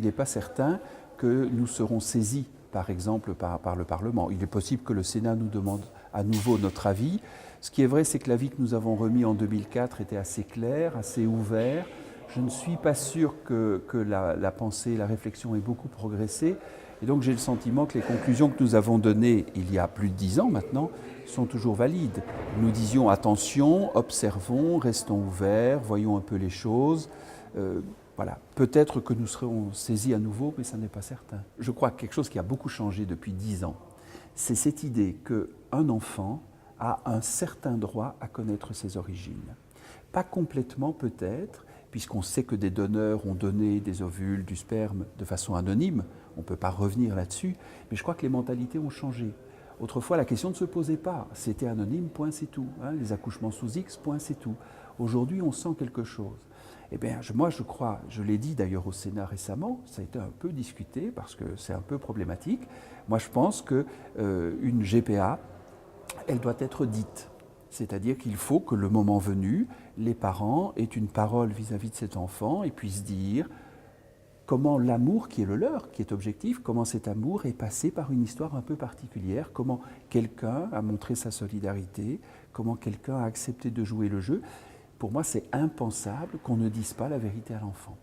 il n'est pas certain que nous serons saisis, par exemple, par le Parlement. Il est possible que le Sénat nous demande à nouveau notre avis. Ce qui est vrai, c'est que l'avis que nous avons remis en 2004 était assez clair, assez ouvert. Je ne suis pas sûr que la pensée, la réflexion ait beaucoup progressé. Et donc j'ai le sentiment que les conclusions que nous avons données il y a plus de 10 ans maintenant sont toujours valides. Nous disions attention, observons, restons ouverts, voyons un peu les choses. Voilà. Peut-être que nous serons saisis à nouveau, mais ça n'est pas certain. Je crois que quelque chose qui a beaucoup changé depuis 10 ans, c'est cette idée qu'un enfant a un certain droit à connaître ses origines. Pas complètement peut-être, puisqu'on sait que des donneurs ont donné des ovules, du sperme de façon anonyme, on ne peut pas revenir là-dessus, mais je crois que les mentalités ont changé. Autrefois, la question ne se posait pas, c'était anonyme, point, c'est tout. Hein, les accouchements sous X, point, c'est tout. Aujourd'hui, on sent quelque chose. Eh bien, moi, je crois, je l'ai dit d'ailleurs au Sénat récemment, ça a été un peu discuté parce que c'est un peu problématique. Moi, je pense qu'une GPA, elle doit être dite. C'est-à-dire qu'il faut que le moment venu, les parents aient une parole vis-à-vis de cet enfant et puissent dire comment l'amour qui est le leur, qui est objectif, comment cet amour est passé par une histoire un peu particulière, comment quelqu'un a montré sa solidarité, comment quelqu'un a accepté de jouer le jeu. Pour moi, c'est impensable qu'on ne dise pas la vérité à l'enfant.